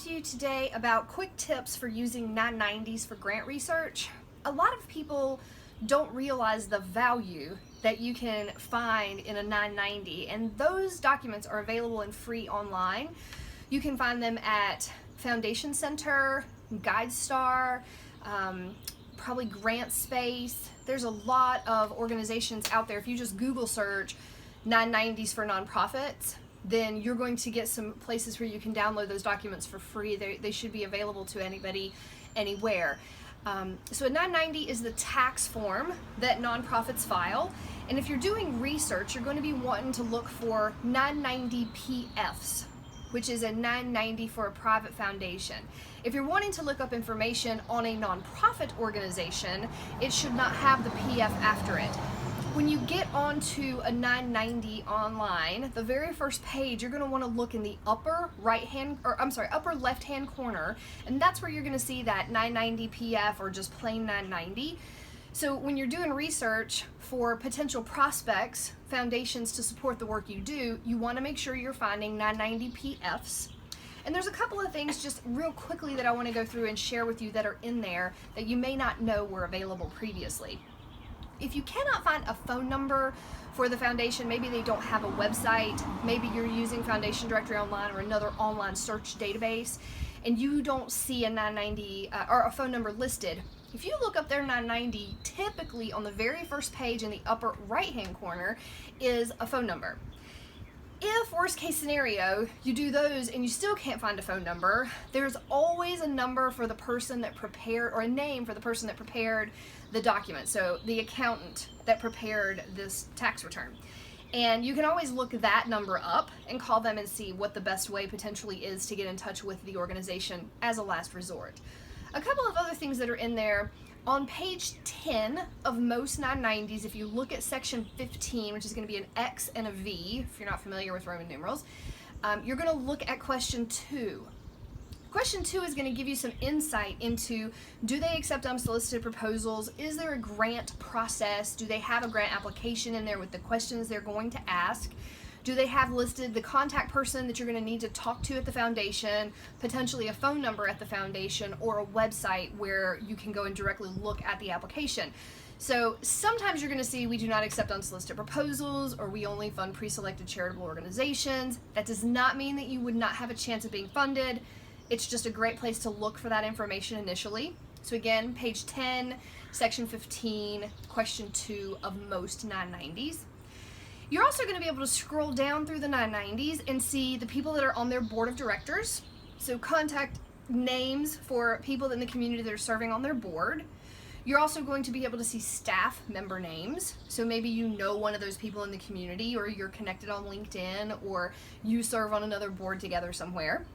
to you today about quick tips for using 990s for grant research. A lot of people don't realize the value that you can find in a 990, and those documents are available and free online. You can find them at Foundation Center, GuideStar, probably Grant Space. There's a lot of organizations out there. If you just Google search 990s for nonprofits, then you're going to get some places where you can download those documents for free. They should be available to anybody, anywhere. So a 990 is the tax form that nonprofits file. And if you're doing research, you're going to be wanting to look for 990 PFs, which is a 990 for a private foundation. If you're wanting to look up information on a nonprofit organization, it should not have the PF after it. When you get onto a 990 online, the very first page, you're going to want to look in the upper left-hand corner, and that's where you're going to see that 990 PF or just plain 990. So when you're doing research for potential prospects, foundations to support the work you do, you want to make sure you're finding 990 PFs. And there's a couple of things just real quickly that I want to go through and share with you that are in there that you may not know were available previously. If you cannot find a phone number for the foundation, maybe they don't have a website, maybe you're using Foundation Directory Online or another online search database, and you don't see a 990 or a phone number listed, if you look up their 990, typically on the very first page in the upper right-hand corner is a phone number. If, worst case scenario, you do those and you still can't find a phone number, there's always a number for the person that prepared, or a name for the person that prepared the document. So the accountant that prepared this tax return. And you can always look that number up and call them and see what the best way potentially is to get in touch with the organization as a last resort. A couple of other things that are in there. On page 10 of most 990s, if you look at section 15, which is going to be an X and a V, if you're not familiar with Roman numerals, you're going to look at question 2. Question 2 is going to give you some insight into, do they accept unsolicited proposals? Is there a grant process? Do they have a grant application in there with the questions they're going to ask? Do they have listed the contact person that you're going to need to talk to at the foundation, potentially a phone number at the foundation, or a website where you can go and directly look at the application? So sometimes you're going to see we do not accept unsolicited proposals, or we only fund pre-selected charitable organizations. That does not mean that you would not have a chance of being funded. It's just a great place to look for that information initially. So again, page 10, section 15, question 2 of most 990s. You're also going to be able to scroll down through the 990s and see the people that are on their board of directors. So contact names for people in the community that are serving on their board. You're also going to be able to see staff member names. So maybe you know one of those people in the community, or you're connected on LinkedIn, or you serve on another board together somewhere.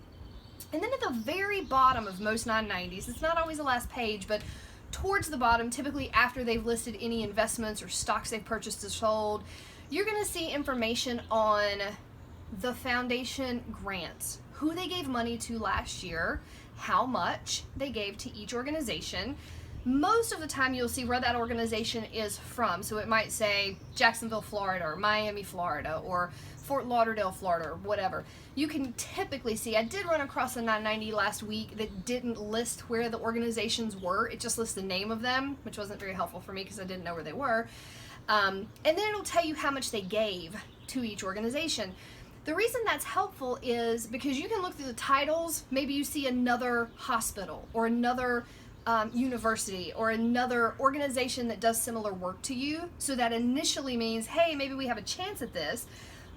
And then at the very bottom of most 990s, it's not always the last page, but towards the bottom, typically after they've listed any investments or stocks they've purchased or sold, you're going to see information on the foundation grants, who they gave money to last year, how much they gave to each organization. Most of the time you'll see where that organization is from. So it might say Jacksonville, Florida, or Miami, Florida, or Fort Lauderdale, Florida, or whatever. You can typically see, I did run across a 990 last week that didn't list where the organizations were. It just lists the name of them, which wasn't very helpful for me because I didn't know where they were. And then it'll tell you how much they gave to each organization. The reason that's helpful is because you can look through the titles. Maybe you see another hospital or another university or another organization that does similar work to you. So that initially means, hey, maybe we have a chance at this.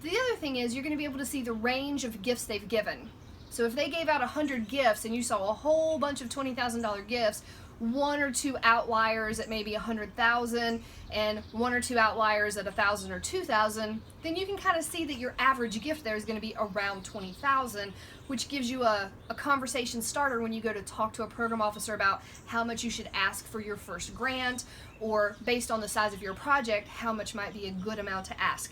The other thing is you're going to be able to see the range of gifts they've given. So if they gave out 100 gifts and you saw a whole bunch of $20,000 gifts, one or two outliers at maybe 100,000 and one or two outliers at 1,000 or 2,000, then you can kind of see that your average gift there is going to be around 20,000, which gives you a conversation starter when you go to talk to a program officer about how much you should ask for your first grant, or based on the size of your project, how much might be a good amount to ask.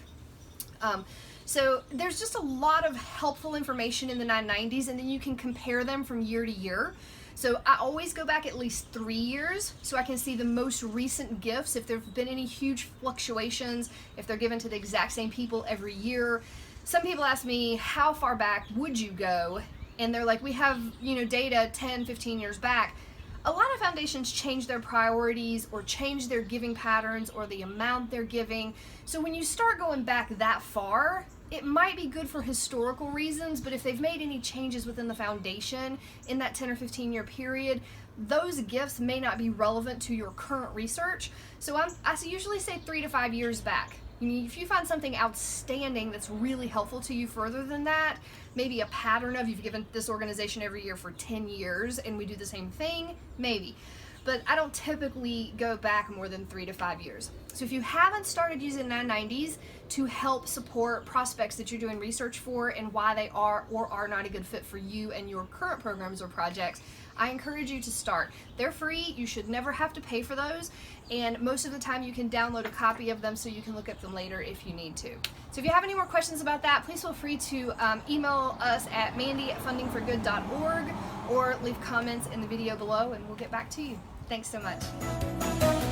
So there's just a lot of helpful information in the 990s, and then you can compare them from year to year. So I always go back at least 3 years so I can see the most recent gifts, if there have been any huge fluctuations, if they're given to the exact same people every year. Some people ask me, how far back would you go? and they're like, we have, you know, data 10, 15 years back. A lot of foundations change their priorities or change their giving patterns or the amount they're giving. So when you start going back that far, it might be good for historical reasons, but if they've made any changes within the foundation in that 10 or 15 year period, those gifts may not be relevant to your current research. So I usually say 3 to 5 years back. I mean, if you find something outstanding that's really helpful to you further than that, maybe a pattern of you've given this organization every year for 10 years and we do the same thing, maybe. But I don't typically go back more than 3 to 5 years. So if you haven't started using 990s to help support prospects that you're doing research for and why they are or are not a good fit for you and your current programs or projects, I encourage you to start. They're free. You should never have to pay for those. And most of the time you can download a copy of them so you can look at them later if you need to. So if you have any more questions about that, please feel free to email us at mandy@fundingforgood.org or leave comments in the video below and we'll get back to you. Thanks so much.